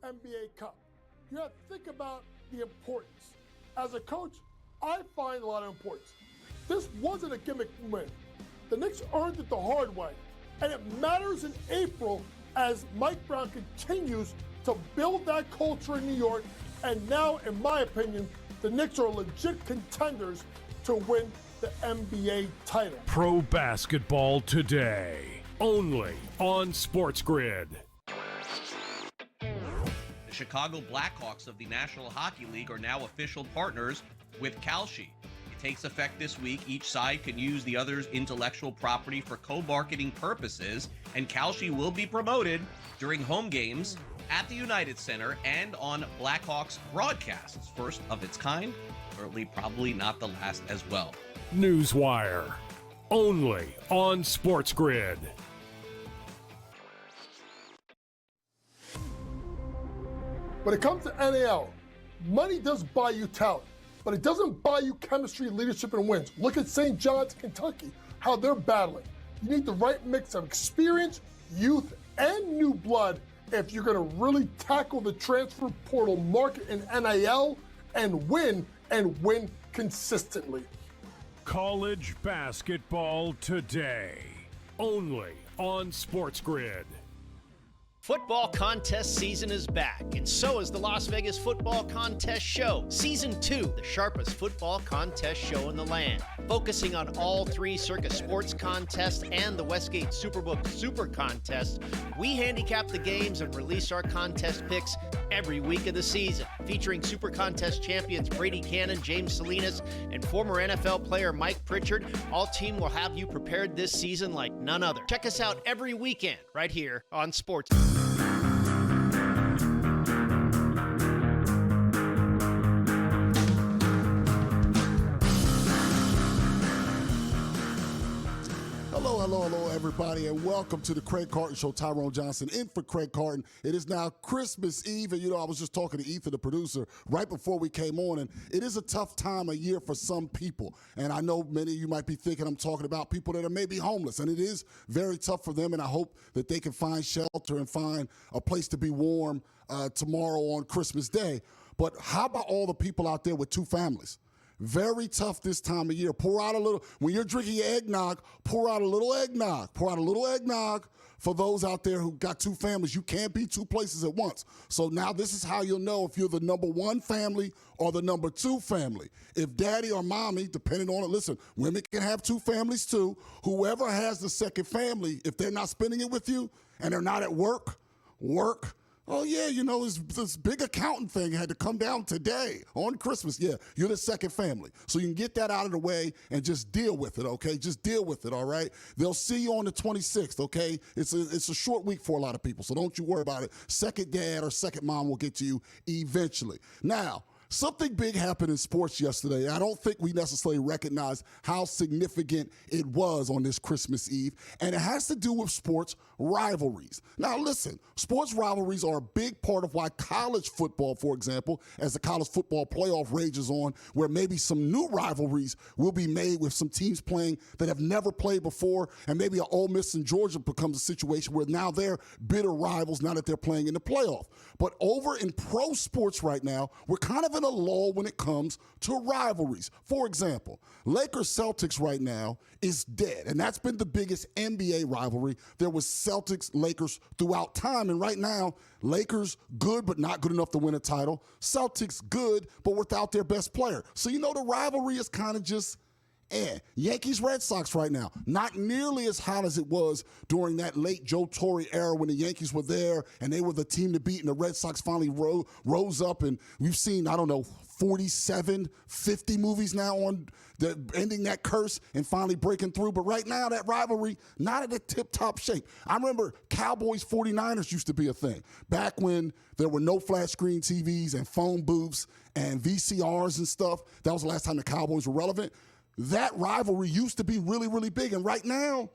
NBA Cup. You have to think about the importance. As a coach, I find a lot of importance. This wasn't a gimmick win. The Knicks earned it the hard way. And it matters in April as Mike Brown continues to build that culture in New York. And now, in my opinion, the Knicks are legit contenders to win the NBA title. Pro Basketball Today, only on SportsGrid. The Chicago Blackhawks of the National Hockey League are now official partners with Kalshi. It takes effect this week. Each side can use the other's intellectual property for co-marketing purposes, and Kalshi will be promoted during home games at the United Center and on Blackhawks broadcasts. First of its kind, certainly probably not the last as well. Newswire, only on SportsGrid. When it comes to NAL, money does buy you talent, but it doesn't buy you chemistry, leadership, and wins. Look at St. John's, Kentucky, how they're battling. You need the right mix of experience, youth, and new blood if you're going to really tackle the transfer portal market in NIL and win consistently. College Basketball Today, only on SportsGrid. Football contest season is back, and so is the Las Vegas Football Contest Show. Season 2, the sharpest football contest show in the land. Focusing on all 3 Circus Sports contests and the Westgate Superbook Super Contest, we handicap the games and release our contest picks every week of the season. Featuring Super Contest champions Brady Cannon, James Salinas, and former NFL player Mike Pritchard, all team will have you prepared this season like none other. Check us out every weekend right here on Sports. Hello, everybody, and welcome to the Craig Carton Show. Tyrone Johnson in for Craig Carton. It is now Christmas Eve, and I was just talking to Ethan, the producer, right before we came on, and it is a tough time of year for some people. And I know many of you might be thinking I'm talking about people that are maybe homeless, and it is very tough for them, and I hope that they can find shelter and find a place to be warm tomorrow on Christmas Day. But how about all the people out there with 2 families? Very tough this time of year. Pour out a little, when you're drinking your eggnog, pour out a little eggnog. Pour out a little eggnog for those out there who got 2 families. You can't be 2 places at once. So now this is how you'll know if you're the number 1 family or the number 2 family. If daddy or mommy, depending on it, listen, women can have 2 families too. Whoever has the second family, if they're not spending it with you and they're not at work, oh, yeah, this big accountant thing had to come down today on Christmas. Yeah, you're the second family. So you can get that out of the way and just deal with it, okay? Just deal with it, all right? They'll see you on the 26th, okay? It's a short week for a lot of people, so don't you worry about it. Second dad or second mom will get to you eventually. Now, something big happened in sports yesterday. I don't think we necessarily recognize how significant it was on this Christmas Eve, and it has to do with sports rivalries. Now, listen, sports rivalries are a big part of why college football, for example, as the college football playoff rages on, where maybe some new rivalries will be made with some teams playing that have never played before, and maybe Ole Miss and Georgia becomes a situation where now they're bitter rivals now that they're playing in the playoff. But over in pro sports right now, we're kind of in a lull when it comes to rivalries. For example, Lakers-Celtics right now is dead, and that's been the biggest NBA rivalry. There was Celtics-Lakers throughout time, and right now, Lakers good but not good enough to win a title. Celtics good but without their best player. So the rivalry is kind of just Yankees-Red Sox right now, not nearly as hot as it was during that late Joe Torre era when the Yankees were there and they were the team to beat, and the Red Sox finally rose up, and we've seen, 47, 50 movies now on ending that curse and finally breaking through. But right now, that rivalry, not at a tip-top shape. I remember Cowboys 49ers used to be a thing. Back when there were no flat screen TVs and phone booths and VCRs and stuff, that was the last time the Cowboys were relevant. That rivalry used to be really, really big. And right now,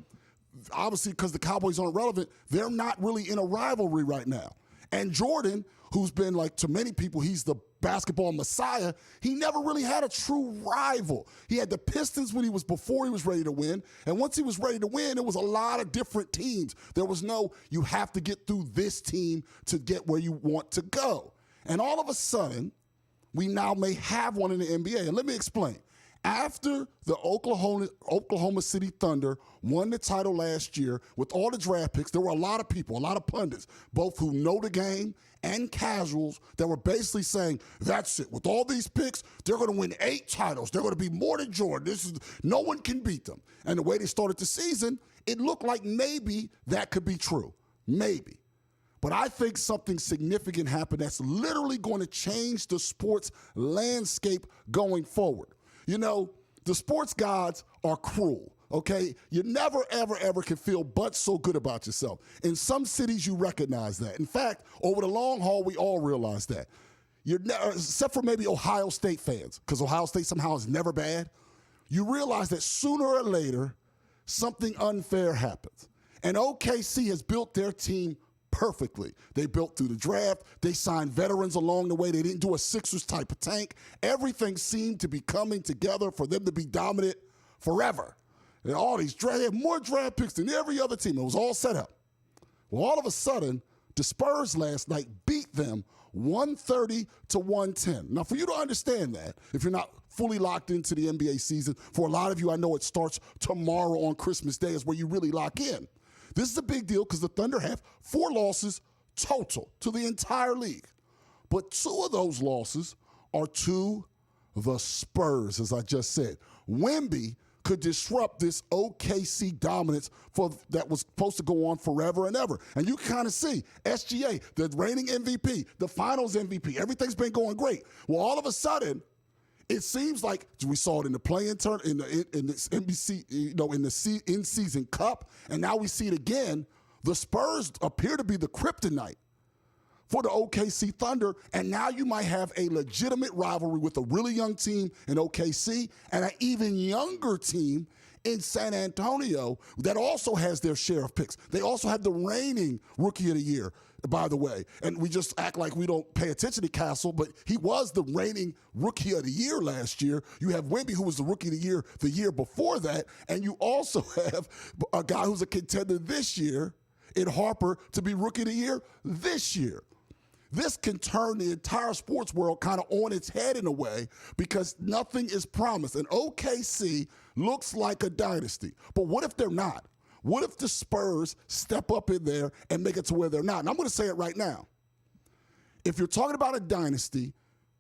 obviously because the Cowboys aren't relevant, they're not really in a rivalry right now. And Jordan, who's been, to many people, he's the basketball messiah, he never really had a true rival. He had the Pistons before he was ready to win, and once he was ready to win, it was a lot of different teams. There was no, you have to get through this team to get where you want to go. And all of a sudden, we now may have one in the NBA. And let me explain. After the Oklahoma City Thunder won the title last year with all the draft picks, there were a lot of people, a lot of pundits, both who know the game and casuals, that were basically saying, that's it. With all these picks, they're going to win 8 titles. They're going to be more than Jordan. No one can beat them. And the way they started the season, it looked like maybe that could be true. Maybe. But I think something significant happened that's literally going to change the sports landscape going forward. You know, the sports gods are cruel, okay? You never, ever, ever can feel but so good about yourself. In some cities, you recognize that. In fact, over the long haul, we all realize that. Except for maybe Ohio State fans, because Ohio State somehow is never bad. You realize that sooner or later, something unfair happens. And OKC has built their team perfectly. They built through the draft. They signed veterans along the way. They didn't do a Sixers type of tank. Everything seemed to be coming together for them to be dominant forever. And all these they had more draft picks than every other team. It was all set up. Well, all of a sudden, the Spurs last night beat them 130-110. Now, for you to understand that, if you're not fully locked into the NBA season, for a lot of you, I know it starts tomorrow on Christmas Day is where you really lock in. This is a big deal because the Thunder have 4 losses total to the entire league. But 2 of those losses are to the Spurs, as I just said. Wemby could disrupt this OKC dominance that was supposed to go on forever and ever. And you kind of see SGA, the reigning MVP, the finals MVP, everything's been going great. Well, all of a sudden, it seems like we saw it in the play-in turn, in this NBC, in the in-season cup, and now we see it again. The Spurs appear to be the kryptonite for the OKC Thunder, and now you might have a legitimate rivalry with a really young team in OKC and an even younger team in San Antonio that also has their share of picks. They also have the reigning Rookie of the Year, by the way. And we just act like we don't pay attention to Castle, but he was the reigning Rookie of the Year last year. You have Wemby, who was the Rookie of the year before that, and you also have a guy who's a contender this year in Harper to be Rookie of the Year this year. This can turn the entire sports world kind of on its head in a way because nothing is promised. And OKC looks like a dynasty. But what if they're not? What if the Spurs step up in there and make it to where they're not? And I'm going to say it right now. If you're talking about a dynasty,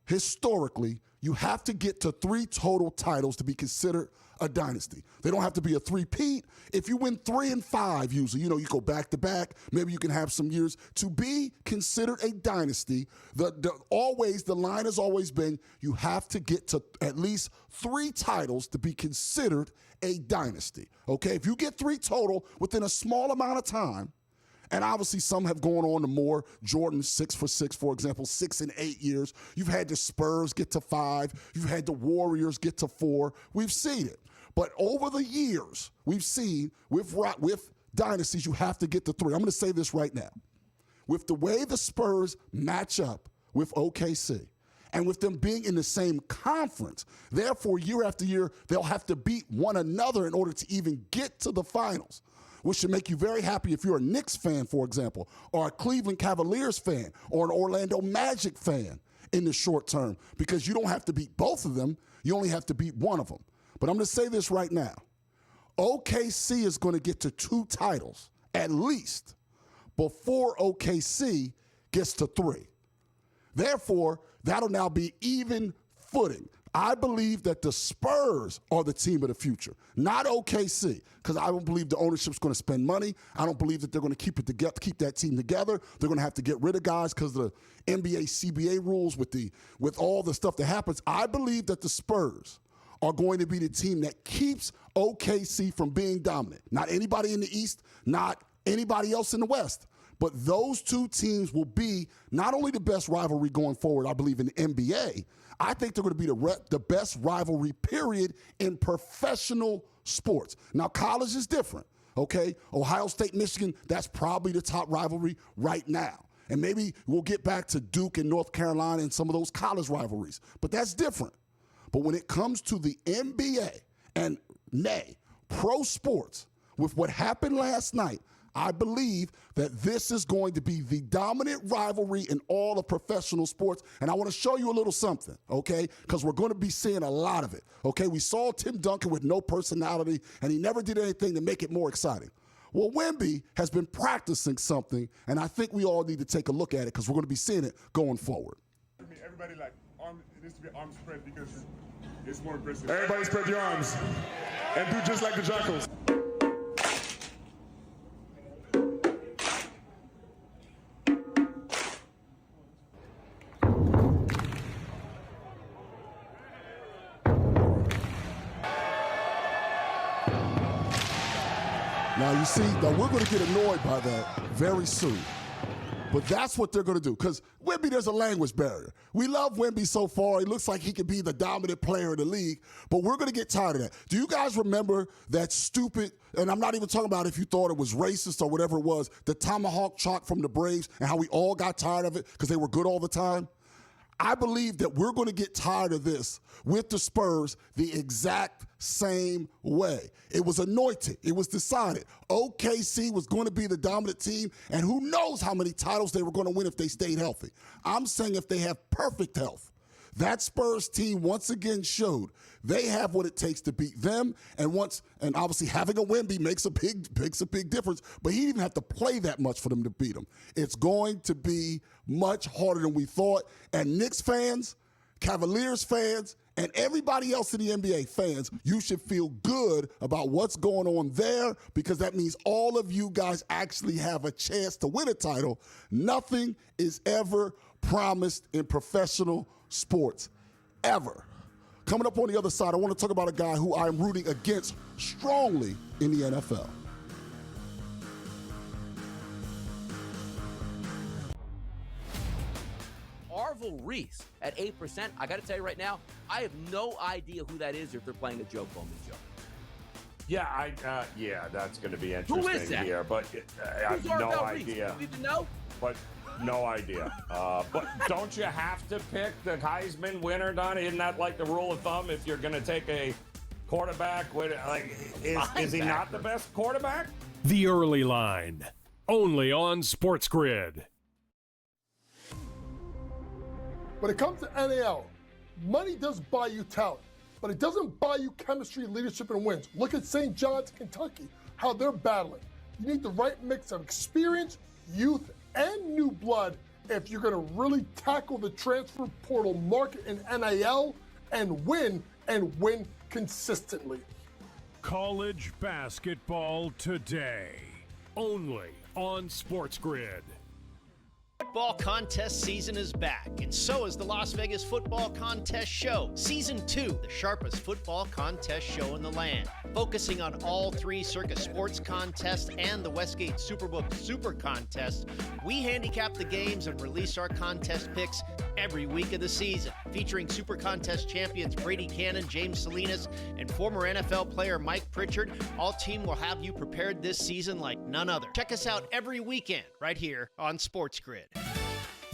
historically, you have to get to 3 total titles to be considered a dynasty. They don't have to be a three-peat. If you win 3 and 5, usually, you go back to back. Maybe you can have some years to be considered a dynasty. The line has always been you have to get to at least 3 titles to be considered a dynasty. Okay, if you get 3 total within a small amount of time, and obviously some have gone on to more. Jordan, 6 for 6, for example, 6 and 8 years. You've had the Spurs get to 5. You've had the Warriors get to 4. We've seen it. But over the years, we've seen with dynasties, you have to get to 3. I'm going to say this right now. With the way the Spurs match up with OKC, and with them being in the same conference, therefore, year after year, they'll have to beat one another in order to even get to the finals, which should make you very happy if you're a Knicks fan, for example, or a Cleveland Cavaliers fan, or an Orlando Magic fan in the short term, because you don't have to beat both of them. You only have to beat one of them. But I'm going to say this right now. OKC is going to get to 2 titles, at least, before OKC gets to 3. Therefore, that'll now be even footing. I believe that the Spurs are the team of the future, not OKC, because I don't believe the ownership's going to spend money. I don't believe that they're going to keep that team together. They're going to have to get rid of guys because of the NBA, CBA rules with all the stuff that happens. I believe that the Spurs are going to be the team that keeps OKC from being dominant. Not anybody in the East, not anybody else in the West. But those 2 teams will be not only the best rivalry going forward, I believe, in the NBA, I think they're going to be the best rivalry, period, in professional sports. Now, college is different, okay? Ohio State, Michigan, that's probably the top rivalry right now. And maybe we'll get back to Duke and North Carolina and some of those college rivalries. But that's different. But when it comes to the NBA and pro sports, with what happened last night, I believe that this is going to be the dominant rivalry in all of professional sports. And I want to show you a little something, okay? Because we're going to be seeing a lot of it, okay? We saw Tim Duncan with no personality, and he never did anything to make it more exciting. Well, Wemby has been practicing something, and I think we all need to take a look at it because we're going to be seeing it going forward. Everybody, it needs to be arm spread because it's more aggressive. Everybody spread your arms and do just like the Jackals. Now, you see, we're going to get annoyed by that very soon. But that's what they're going to do. Because Wemby, there's a language barrier. We love Wemby so far. He looks like he could be the dominant player in the league. But we're going to get tired of that. Do you guys remember that stupid, and I'm not even talking about if you thought it was racist or whatever it was, the tomahawk chop from the Braves and how we all got tired of it because they were good all the time? I believe that we're going to get tired of this with the Spurs the exact same way. It was anointed. It was decided. OKC was going to be the dominant team, and who knows how many titles they were going to win if they stayed healthy. I'm saying if they have perfect health. That Spurs team once again showed they have what it takes to beat them, and obviously having a Wemby makes a big difference, but he didn't even have to play that much for them to beat him. It's going to be much harder than we thought, and Knicks fans, Cavaliers fans, and everybody else in the NBA fans, you should feel good about what's going on there because that means all of you guys actually have a chance to win a title. Nothing is ever promised in professional sports, ever. Coming up on the other side, I want to talk about a guy who I'm rooting against strongly in the NFL. Arvil Reese at 8%. I got to tell you right now, I have no idea who that is if they're playing a Joe Coleman show. Yeah, that's going to be interesting. Who is that? Here, but I have no idea. You even know? But no idea. But don't you have to pick the Heisman winner, Don? Isn't that like the rule of thumb if you're going to take a quarterback? Is he not the best quarterback? The Early Line, only on SportsGrid. When it comes to NAL, money does buy you talent, but it doesn't buy you chemistry, leadership, and wins. Look at St. John's, Kentucky, how they're battling. You need the right mix of experience, youth, and new blood if you're going to really tackle the transfer portal market in NIL and win consistently. College basketball today, only on SportsGrid. Football contest season is back, and so is the Las Vegas Football Contest Show. Season 2, the sharpest football contest show in the land. Focusing on all 3 Circus Sports contests and the Westgate Superbook Super Contest, we handicap the games and release our contest picks every week of the season. Featuring Super Contest champions Brady Cannon, James Salinas, and former NFL player Mike Pritchard, all team will have you prepared this season like none other. Check us out every weekend right here on SportsGrid.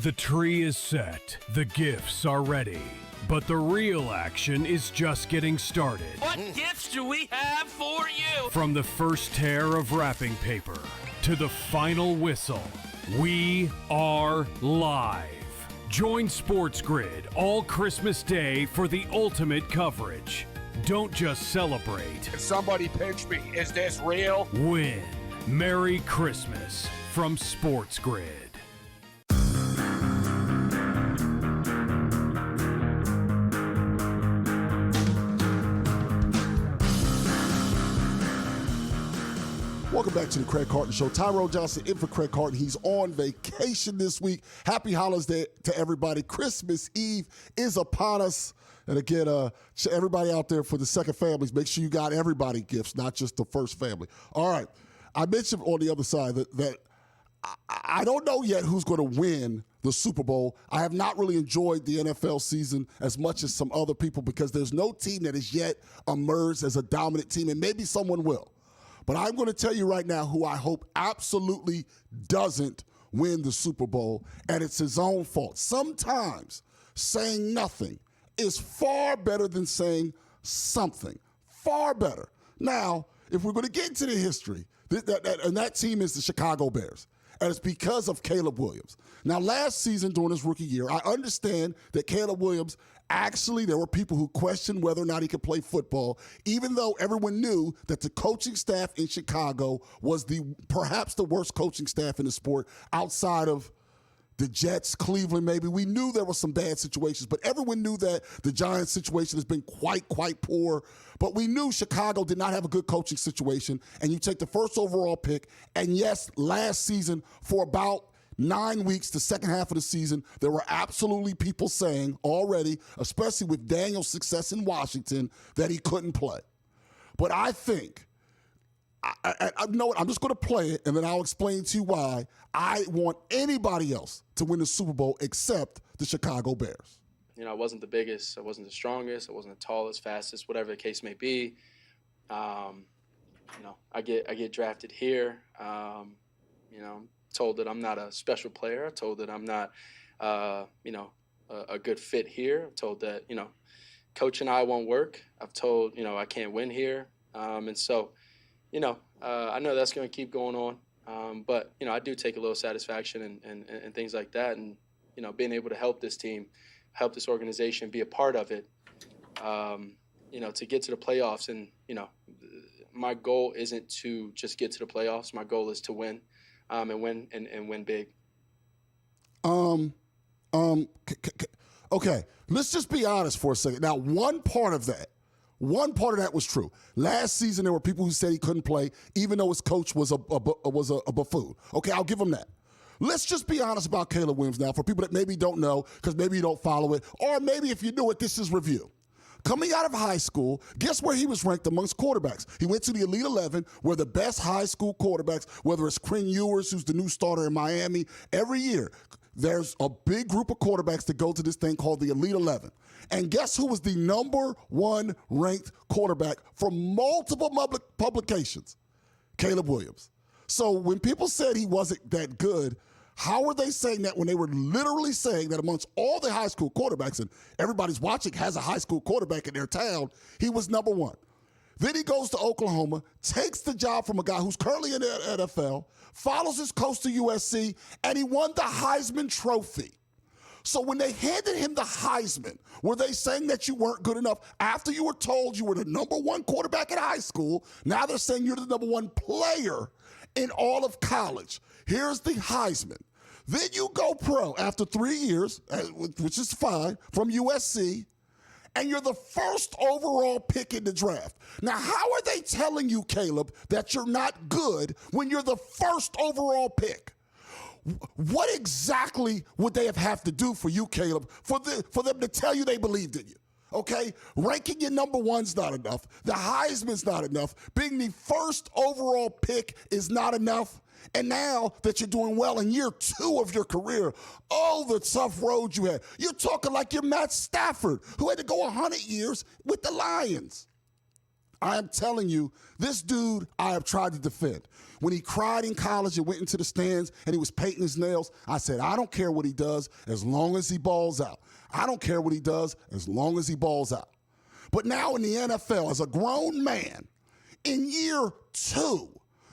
The tree is set, the gifts are ready, but the real action is just getting started. What gifts do we have for you? From the first tear of wrapping paper to the final whistle, we are live. Join SportsGrid all Christmas Day for the ultimate coverage. Don't just celebrate. Somebody pinch me. Is this real? Win. Merry Christmas from SportsGrid. Welcome back to the Craig Carton Show. Tyrone Johnson in for Craig Carton. He's on vacation this week. Happy holidays to everybody. Christmas Eve is upon us. And again, to everybody out there for the second families, make sure you got everybody gifts, not just the first family. All right. I mentioned on the other side that I don't know yet who's going to win the Super Bowl. I have not really enjoyed the NFL season as much as some other people because there's no team that has yet emerged as a dominant team, and maybe someone will. But I'm going to tell you right now who I hope absolutely doesn't win the Super Bowl, and it's his own fault. Sometimes saying nothing is far better than saying something. Far better. Now, if we're going to get into the history, and that team is the Chicago Bears, and it's because of Caleb Williams. Now, last season during his rookie year, I understand that Caleb Williams, actually, there were people who questioned whether or not he could play football, even though everyone knew that the coaching staff in Chicago was perhaps the worst coaching staff in the sport outside of the Jets, Cleveland, maybe. We knew there were some bad situations, but everyone knew that the Giants situation has been quite poor. But we knew Chicago did not have a good coaching situation, and you take the first overall pick, and yes, last season, for about 9 weeks, the second half of the season, there were absolutely people saying already, especially with Daniel's success in Washington, that he couldn't play. But I think, I know what, I'm just going to play it, and then I'll explain to you why I want anybody else to win the Super Bowl except the Chicago Bears. You know, I wasn't the biggest, I wasn't the strongest, I wasn't the tallest, fastest, whatever the case may be. You know, I get drafted here. You know, I'm told that I'm not a special player. I'm told that I'm not, you know, a good fit here. I'm told that, you know, coach and I won't work. I've told, you know, I can't win here. And so, you know, I know that's going to keep going on. But, you know, I do take a little satisfaction and things like that. And, you know, being able to help this team, help this organization, be a part of it, you know, to get to the playoffs. And, you know, my goal isn't to just get to the playoffs. My goal is to win and win big. Okay, let's just be honest for a second. Now, one part of that was true. Last season, there were people who said he couldn't play, even though his coach was a buffoon. Okay, I'll give him that. Let's just be honest about Caleb Williams now for people that maybe don't know, because maybe you don't follow it, or maybe if you knew it, this is review. Coming out of high school, guess where he was ranked amongst quarterbacks? He went to the Elite 11, where the best high school quarterbacks, whether it's Quinn Ewers, who's the new starter in Miami, every year there's a big group of quarterbacks that go to this thing called the Elite 11. And guess who was the number one ranked quarterback from multiple publications? Caleb Williams. So when people said he wasn't that good, how were they saying that when they were literally saying that amongst all the high school quarterbacks, and everybody's watching has a high school quarterback in their town, he was number one? Then he goes to Oklahoma, takes the job from a guy who's currently in the NFL, follows his coach to USC, and he won the Heisman Trophy. So when they handed him the Heisman, were they saying that you weren't good enough after you were told you were the number one quarterback in high school? Now they're saying you're the number one player in all of college. Here's the Heisman. Then you go pro after 3 years, which is fine, from USC, and you're the first overall pick in the draft. Now, how are they telling you, Caleb, that you're not good when you're the first overall pick? What exactly would they have to do for you, Caleb, for them to tell you they believed in you? Okay? Ranking your number one's not enough. The Heisman's not enough. Being the first overall pick is not enough. And now that you're doing well in year 2 of your career, oh, the tough road you had. You're talking like you're Matt Stafford, who had to go 100 years with the Lions. I am telling you, this dude I have tried to defend. When he cried in college and went into the stands and he was painting his nails, I said, I don't care what he does as long as he balls out. I don't care what he does as long as he balls out. But now in the NFL, as a grown man, in year 2,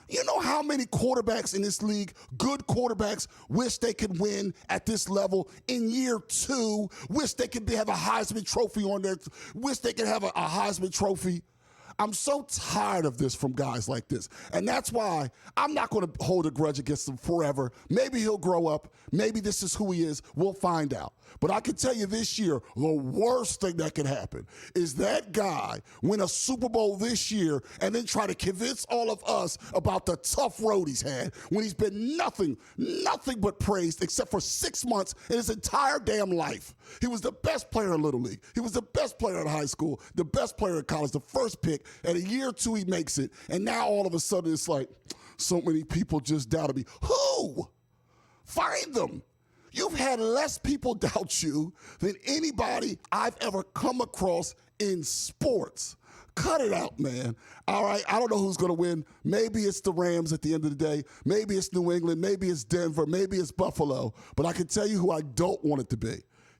you know how many quarterbacks in this league, good quarterbacks, wish they could win at this level in year 2, wish they could have a Heisman Trophy on there, wish they could have a Heisman Trophy. I'm so tired of this from guys like this. And that's why I'm not going to hold a grudge against him forever. Maybe he'll grow up. Maybe this is who he is. We'll find out. But I can tell you this year, the worst thing that could happen is that guy win a Super Bowl this year and then try to convince all of us about the tough road he's had when he's been nothing but praised except for 6 months in his entire damn life. He was the best player in Little League. He was the best player in high school, the best player in college, the first pick. And in year 2, he makes it. And now all of a sudden it's like so many people just doubted me. Who? Find them. You've had less people doubt you than anybody I've ever come across in sports. Cut it out, man. All right, I don't know who's going to win. Maybe it's the Rams at the end of the day. Maybe it's New England. Maybe it's Denver. Maybe it's Buffalo. But I can tell you who I don't want it to be.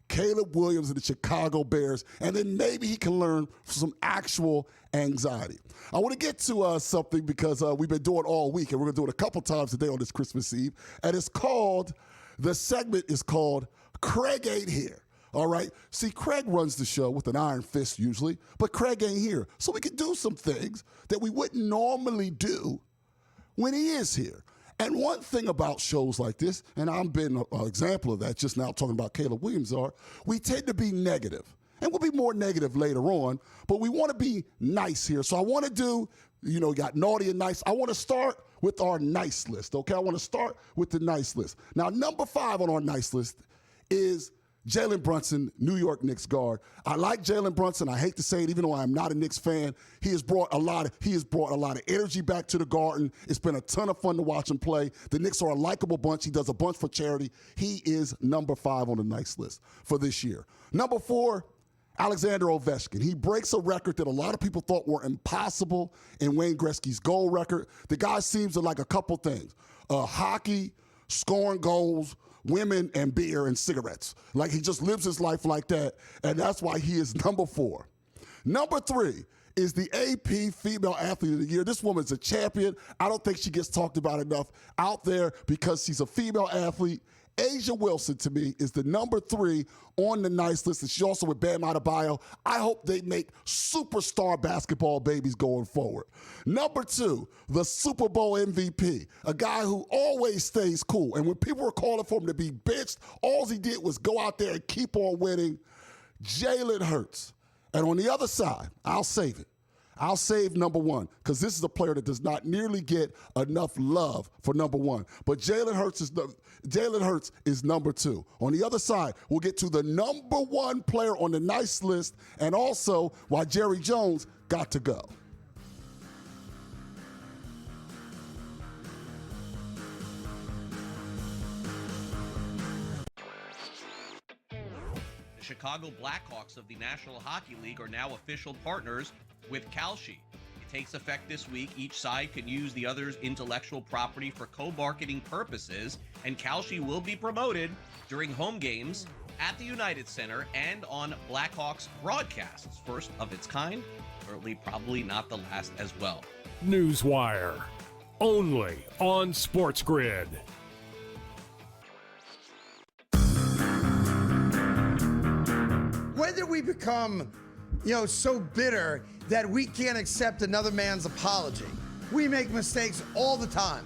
Caleb Williams and the Chicago Bears, and then maybe he can learn some actual anxiety. I want to get to something because we've been doing it all week, and we're going to do it a couple times today on this Christmas Eve, and the segment is called Craig Ain't Here. All right? See, Craig runs the show with an iron fist usually, but Craig ain't here. So we can do some things that we wouldn't normally do when he is here. And one thing about shows like this, and I've been an example of that just now talking about Caleb Williams, we tend to be negative. And we'll be more negative later on, but we want to be nice here. So I want to do, you got naughty and nice. I want to start with our nice list, okay? I want to start with the nice list. Now, number 5 on our nice list is Jalen Brunson, New York Knicks guard. I like Jalen Brunson. I hate to say it, even though I am not a Knicks fan. He has brought a lot of energy back to the Garden. It's been a ton of fun to watch him play. The Knicks are a likable bunch. He does a bunch for charity. He is number 5 on the nice list for this year. Number 4, Alexander Ovechkin. He breaks a record that a lot of people thought were impossible in Wayne Gretzky's goal record. The guy seems to like a couple things: hockey, scoring goals, women, and beer and cigarettes. Like, he just lives his life like that, and that's why he is number 4. Number 3 is the AP Female Athlete of the Year. This woman's a champion. I don't think she gets talked about enough out there because she's a female athlete. Asia Wilson, to me, is the number 3 on the nice list, and she's also with Bam Adebayo. I hope they make superstar basketball babies going forward. Number 2, the Super Bowl MVP, a guy who always stays cool. And when people were calling for him to be benched, all he did was go out there and keep on winning. Jalen Hurts. And on the other side, I'll save it. I'll save number 1 because this is a player that does not nearly get enough love for number 1. But Jalen Hurts is number 2. On the other side, we'll get to the number 1 player on the nice list and also why Jerry Jones got to go. The Chicago Blackhawks of the National Hockey League are now official partners with Kalshi. It takes effect this week. Each side can use the other's intellectual property for co-marketing purposes, and Kalshi will be promoted during home games at the United Center and on Blackhawks broadcasts. First of its kind, certainly probably not the last as well. Newswire, only on SportsGrid. When did we become, so bitter that we can't accept another man's apology? We make mistakes all the time.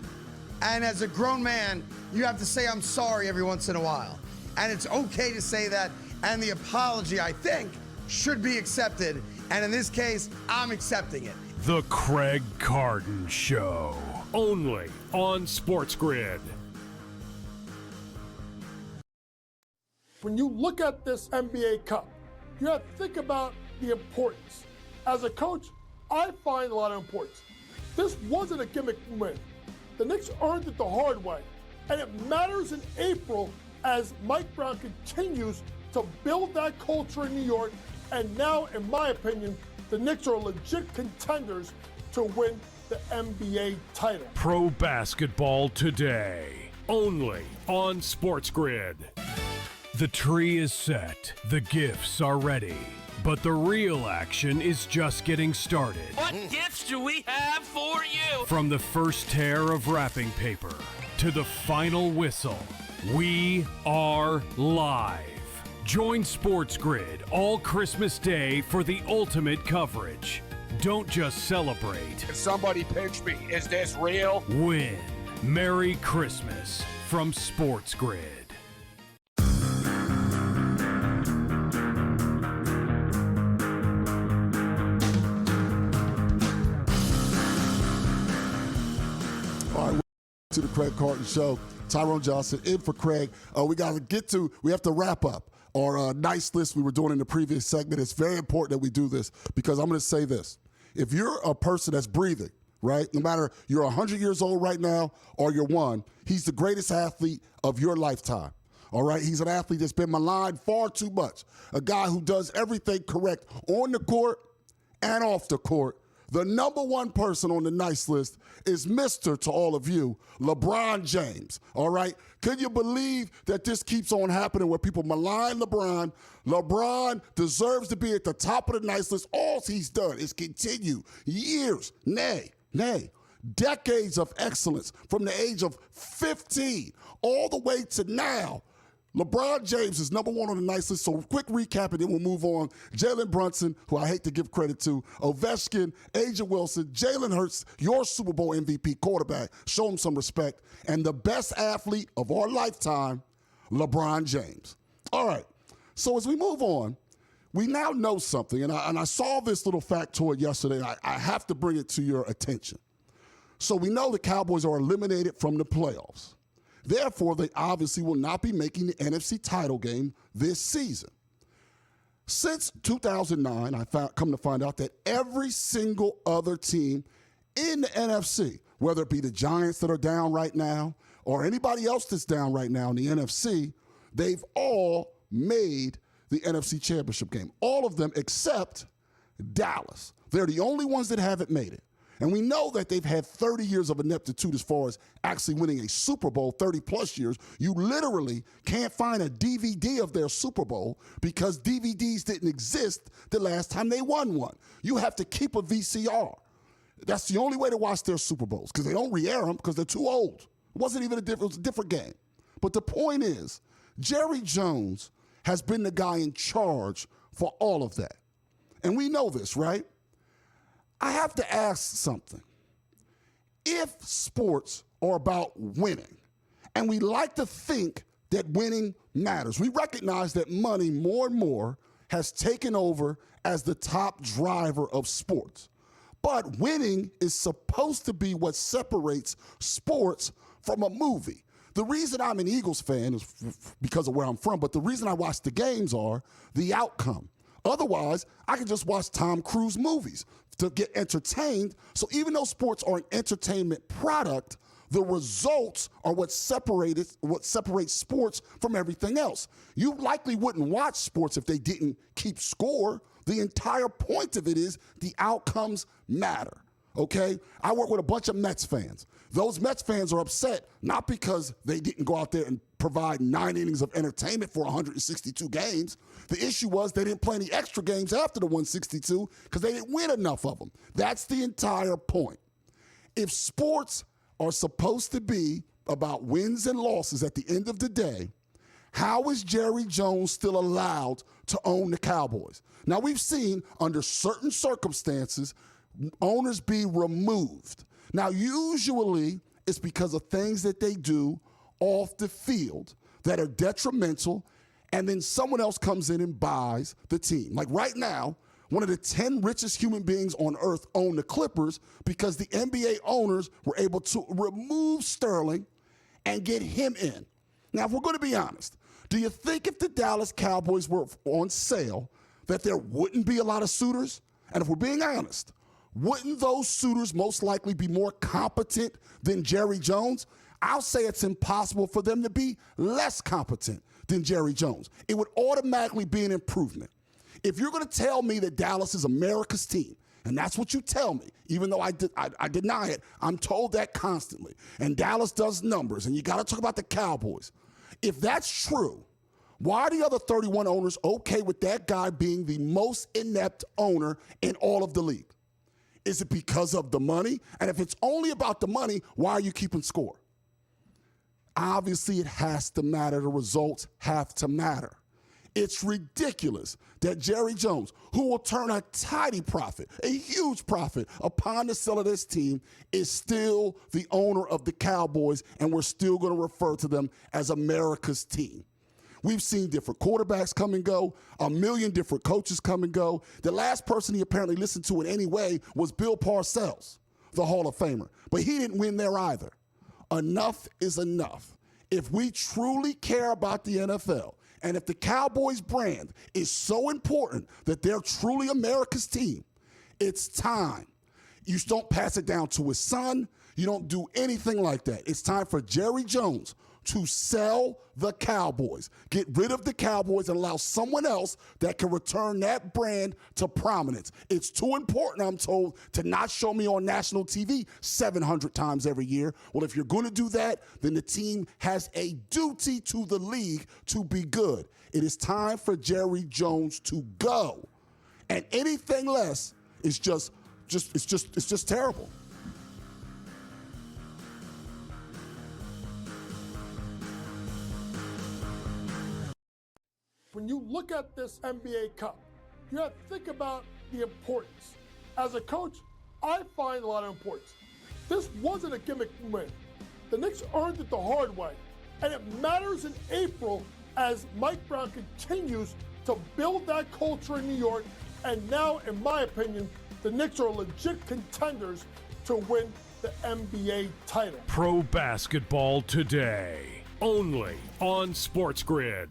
And as a grown man, you have to say, I'm sorry every once in a while. And it's okay to say that. And the apology, I think, should be accepted. And in this case, I'm accepting it. The Craig Carton Show, only on SportsGrid. When you look at this NBA Cup, you have to think about the importance. As a coach, I find a lot of importance. This wasn't a gimmick win. The Knicks earned it the hard way, and it matters in April as Mike Brown continues to build that culture in New York, and now, in my opinion, the Knicks are legit contenders to win the NBA title. Pro basketball today, only on SportsGrid. The tree is set, the gifts are ready, but the real action is just getting started. What gifts do we have for you? From the first tear of wrapping paper to the final whistle, we are live. Join SportsGrid all Christmas Day for the ultimate coverage. Don't just celebrate. Somebody pitch me. Is this real? Win. Merry Christmas from SportsGrid. To the Craig Carton Show. Tyrone Johnson in for Craig. We have to wrap up our nice list we were doing in the previous segment. It's very important that we do this because I'm going to say this. If you're a person that's breathing, right, no matter you're 100 years old right now or you're 1, he's the greatest athlete of your lifetime. All right, he's an athlete that's been maligned far too much. A guy who does everything correct on the court and off the court, the number one person on the nice list is Mr. to all of you, LeBron James, all right? Can you believe that this keeps on happening where people malign LeBron? LeBron deserves to be at the top of the nice list. All he's done is continue years, decades of excellence from the age of 15 all the way to now. LeBron James is number one on the nice list. So quick recap, and then we'll move on. Jalen Brunson, who I hate to give credit to, Ovechkin, Asia Wilson, Jalen Hurts, your Super Bowl MVP quarterback. Show him some respect. And the best athlete of our lifetime, LeBron James. All right. So as we move on, we now know something, and I saw this little factoid yesterday. I have to bring it to your attention. So we know the Cowboys are eliminated from the playoffs. Therefore, they obviously will not be making the NFC title game this season. Since 2009, come to find out that every single other team in the NFC, whether it be the Giants that are down right now or anybody else that's down right now in the NFC, they've all made the NFC Championship game. All of them except Dallas. They're the only ones that haven't made it. And we know that they've had 30 years of ineptitude as far as actually winning a Super Bowl, 30-plus years. You literally can't find a DVD of their Super Bowl because DVDs didn't exist the last time they won one. You have to keep a VCR. That's the only way to watch their Super Bowls because they don't re-air them because they're too old. It wasn't even it was a different game. But the point is, Jerry Jones has been the guy in charge for all of that. And we know this, right? I have to ask something. If sports are about winning, and we like to think that winning matters, we recognize that money more and more has taken over as the top driver of sports. But winning is supposed to be what separates sports from a movie. The reason I'm an Eagles fan is because of where I'm from, but the reason I watch the games are the outcome. Otherwise, I can just watch Tom Cruise movies to get entertained. So even though sports are an entertainment product, the results are what separates sports from everything else. You likely wouldn't watch sports if they didn't keep score. The entire point of it is the outcomes matter, okay? I work with a bunch of Mets fans. Those Mets fans are upset not because they didn't go out there and provide 9 innings of entertainment for 162 games. The issue was they didn't play any extra games after the 162 because they didn't win enough of them. That's the entire point. If sports are supposed to be about wins and losses at the end of the day, how is Jerry Jones still allowed to own the Cowboys? Now, we've seen under certain circumstances, owners be removed. Now, usually it's because of things that they do off the field that are detrimental, and then someone else comes in and buys the team. Like right now, one of the 10 richest human beings on earth own the Clippers because the NBA owners were able to remove Sterling and get him in. Now, if we're going to be honest, do you think if the Dallas Cowboys were on sale that there wouldn't be a lot of suitors? And if we're being honest, wouldn't those suitors most likely be more competent than Jerry Jones? I'll say it's impossible for them to be less competent than Jerry Jones. It would automatically be an improvement. If you're going to tell me that Dallas is America's team, and that's what you tell me, even though I deny it, I'm told that constantly. And Dallas does numbers, and you got to talk about the Cowboys. If that's true, why are the other 31 owners okay with that guy being the most inept owner in all of the league? Is it because of the money? And if it's only about the money, why are you keeping score? Obviously, it has to matter. The results have to matter. It's ridiculous that Jerry Jones, who will turn a tidy profit, a huge profit, upon the sale of this team, is still the owner of the Cowboys, and we're still going to refer to them as America's team. We've seen different quarterbacks come and go, a million different coaches come and go. The last person he apparently listened to in any way was Bill Parcells, the Hall of Famer. But he didn't win there either. Enough is enough. If we truly care about the NFL, and if the Cowboys brand is so important that they're truly America's team, it's time. You don't pass it down to his son. You don't do anything like that. It's time for Jerry Jones, to sell the Cowboys. Get rid of the Cowboys and allow someone else that can return that brand to prominence. It's too important, I'm told, to not show me on national TV 700 times every year. Well, if you're going to do that, then the team has a duty to the league to be good. It is time for Jerry Jones to go. And anything less is just terrible. When you look at this NBA Cup, you have to think about the importance. As a coach, I find a lot of importance. This wasn't a gimmick win. The Knicks earned it the hard way, and it matters in April as Mike Brown continues to build that culture in New York, and now, in my opinion, the Knicks are legit contenders to win the NBA title. Pro basketball today, only on SportsGrid.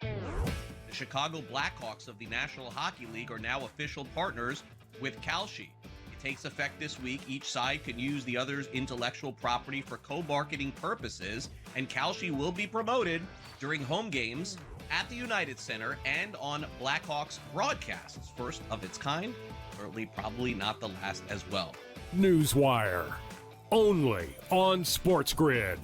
The Chicago Blackhawks of the National Hockey League are now official partners with Kalshi. It takes effect this week. Each side can use the other's intellectual property for co-marketing purposes, and Kalshi will be promoted during home games at the United Center and on Blackhawks broadcasts. First of its kind, certainly probably not the last as well. Newswire, only on SportsGrid.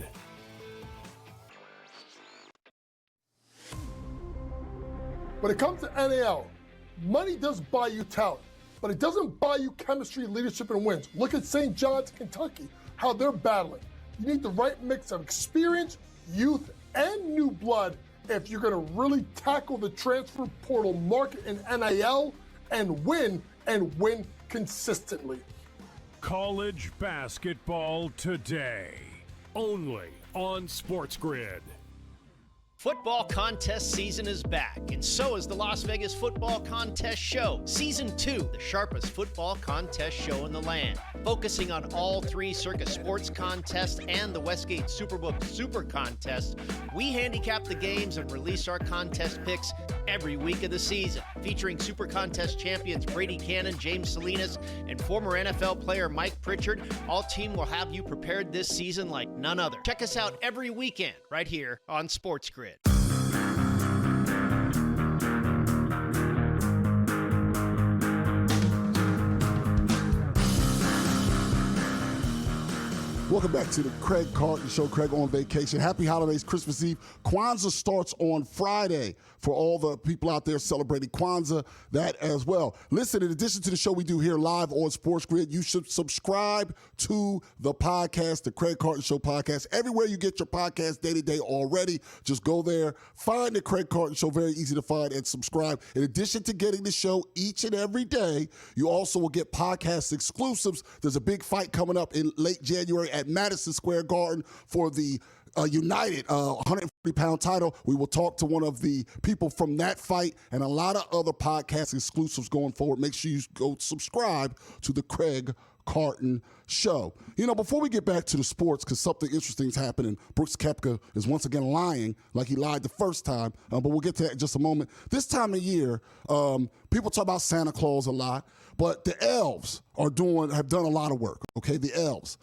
When it comes to NAL, money does buy you talent, but it doesn't buy you chemistry, leadership, and wins. Look at St. John's, Kentucky, how they're battling. You need the right mix of experience, youth, and new blood if you're going to really tackle the transfer portal market in NIL and win consistently. College basketball today, only on SportsGrid. Football contest season is back, and so is the Las Vegas Football Contest Show. Season 2, the sharpest football contest show in the land. Focusing on all three Circus Sports contests and the Westgate Superbook Super Contest, we handicap the games and release our contest picks every week of the season. Featuring Super Contest champions Brady Cannon, James Salinas, and former NFL player Mike Pritchard, all team will have you prepared this season like none other. Check us out every weekend right here on SportsGrid. Welcome back to the Craig Carton Show. Craig on vacation. Happy holidays, Christmas Eve. Kwanzaa starts on Friday for all the people out there celebrating Kwanzaa, that as well. Listen, in addition to the show we do here live on SportsGrid, you should subscribe to the podcast, the Craig Carton Show podcast. Everywhere you get your podcast day to day already, just go there, find the Craig Carton Show, very easy to find, and subscribe. In addition to getting the show each and every day, you also will get podcast exclusives. There's a big fight coming up in late January at Madison Square Garden for the United 140-pound title. We will talk to one of the people from that fight and a lot of other podcast exclusives going forward. Make sure you go subscribe to the Craig Carton Show. You know, before we get back to the sports, because something interesting is happening, Brooks Koepka is once again lying like he lied the first time, but we'll get to that in just a moment. This time of year, people talk about Santa Claus a lot, but the elves have done a lot of work, okay, the elves.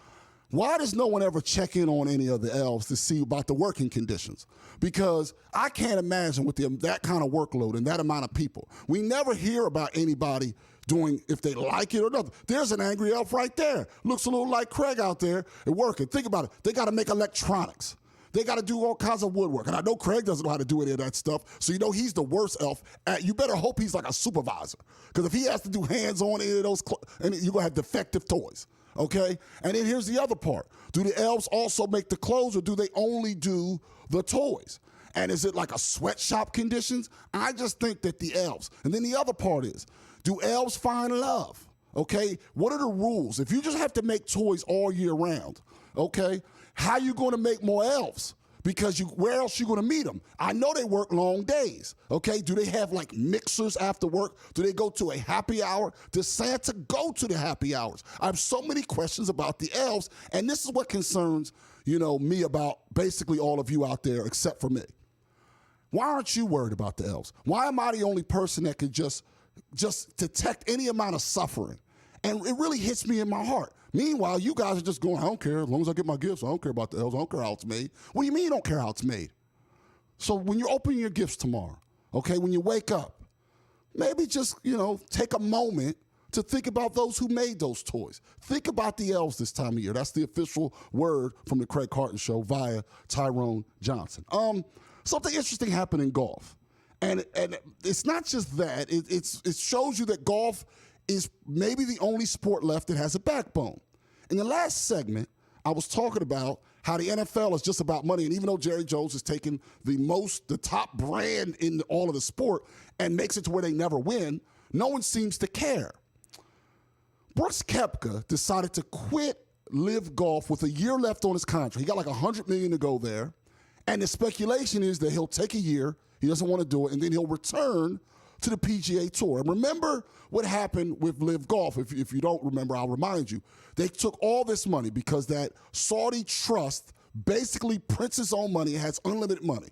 Why does no one ever check in on any of the elves to see about the working conditions? Because I can't imagine with that kind of workload and that amount of people. We never hear about anybody doing if they like it or not. There's an angry elf right there. Looks a little like Craig out there and working. Think about it. They got to make electronics. They got to do all kinds of woodwork. And I know Craig doesn't know how to do any of that stuff. So, you know, he's the worst elf. You better hope he's like a supervisor. Because if he has to do hands-on any of those, and you're going to have defective toys. Okay? And then here's the other part. Do the elves also make the clothes, or do they only do the toys? And is it like a sweatshop conditions? I just think that the elves. And then the other part is, do elves find love? Okay? What are the rules? If you just have to make toys all year round, okay, how you going to make more elves? Because where else you going to meet them? I know they work long days, okay? Do they have, like, mixers after work? Do they go to a happy hour? Does Santa go to the happy hours? I have so many questions about the elves, and this is what concerns, you know, me about basically all of you out there except for me. Why aren't you worried about the elves? Why am I the only person that could just detect any amount of suffering? And it really hits me in my heart Meanwhile, you guys are just going, I don't care. As long as I get my gifts, I don't care about the elves. I don't care how it's made. What do you mean you don't care how it's made? So when you're opening your gifts tomorrow, okay, when you wake up, maybe just, take a moment to think about those who made those toys. Think about the elves this time of year. That's the official word from the Craig Carton Show via Tyrone Johnson. Something interesting happened in golf. And it's not just that. It shows you that golf is maybe the only sport left that has a backbone. In the last segment, I was talking about how the NFL is just about money. And even though Jerry Jones has taken the top brand in all of the sport and makes it to where they never win, no one seems to care. Brooks Koepka decided to quit Live Golf with a year left on his contract. He got like $100 million to go there. And the speculation is that he'll take a year, he doesn't want to do it, and then he'll return to the PGA Tour. And remember what happened with Live Golf. If you don't remember, I'll remind you. They took all this money because that Saudi trust basically prints its own money. It has unlimited money.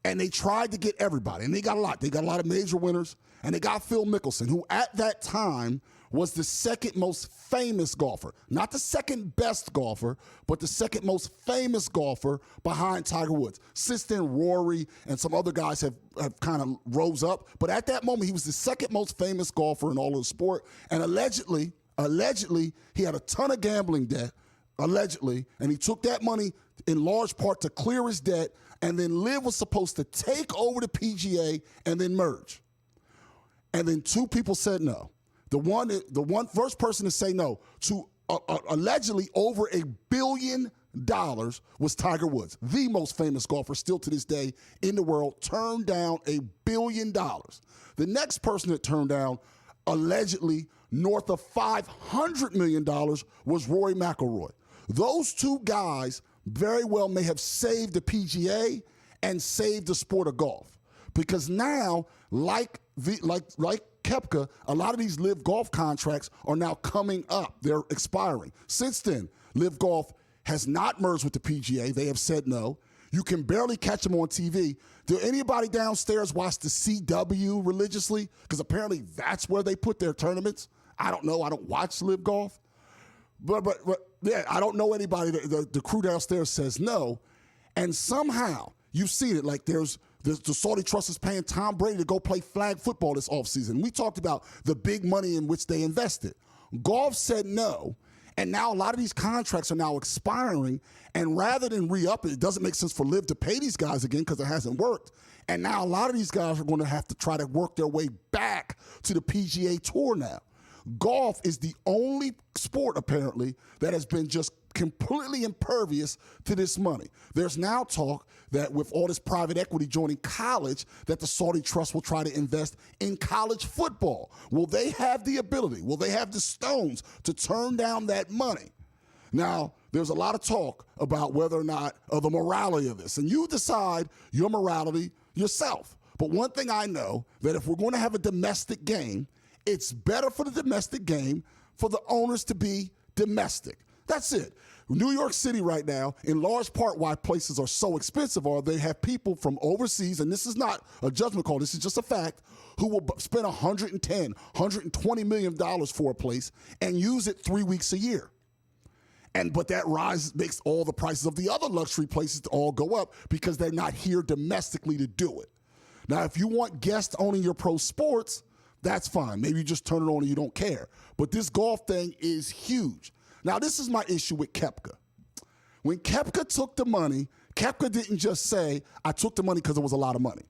And they tried to get everybody, and they got a lot. They got a lot of major winners, and they got Phil Mickelson, who at that time was the second most famous golfer. Not the second best golfer, but the second most famous golfer behind Tiger Woods. Since then, Rory and some other guys have kind of rose up. But at that moment, he was the second most famous golfer in all of the sport. And allegedly, he had a ton of gambling debt, allegedly, and he took that money in large part to clear his debt, and then Liv was supposed to take over the PGA and then merge. And then two people said no. The first person to say no to allegedly over $1 billion was Tiger Woods, the most famous golfer still to this day in the world, turned down $1 billion. The next person that turned down allegedly north of $500 million was Rory McIlroy. Those two guys very well may have saved the PGA and saved the sport of golf, because now, like Koepka, a lot of these Live Golf contracts are now coming up. They're expiring. Since then, Live Golf has not merged with the PGA. They have said no. You can barely catch them on TV. Do anybody downstairs watch the CW religiously? Because apparently that's where they put their tournaments. I don't know. I don't watch Live Golf. But yeah, I don't know anybody. The crew downstairs says no. And somehow, you've seen it. Like the Saudi Trust is paying Tom Brady to go play flag football this offseason. We talked about the big money in which they invested. Golf said no, and now a lot of these contracts are now expiring, and rather than re-up it doesn't make sense for Liv to pay these guys again because it hasn't worked. And now a lot of these guys are going to have to try to work their way back to the PGA Tour now. Golf is the only sport, apparently, that has been just completely impervious to this money. There's now talk that with all this private equity joining college, that the Saudi Trust will try to invest in college football. Will they have the ability? Will they have the stones to turn down that money? Now, there's a lot of talk about whether or not the morality of this, and you decide your morality yourself. But one thing I know, that if we're going to have a domestic game, it's better for the domestic game for the owners to be domestic. That's it. New York City right now, in large part why places are so expensive, are they have people from overseas, and this is not a judgment call, this is just a fact, who will spend $110, $120 million for a place and use it 3 weeks a year. But that rise makes all the prices of the other luxury places to all go up because they're not here domestically to do it. Now, if you want guests owning your pro sports, that's fine. Maybe you just turn it on and you don't care. But this golf thing is huge. Now, this is my issue with Koepka. When Koepka took the money, Koepka didn't just say, I took the money because it was a lot of money.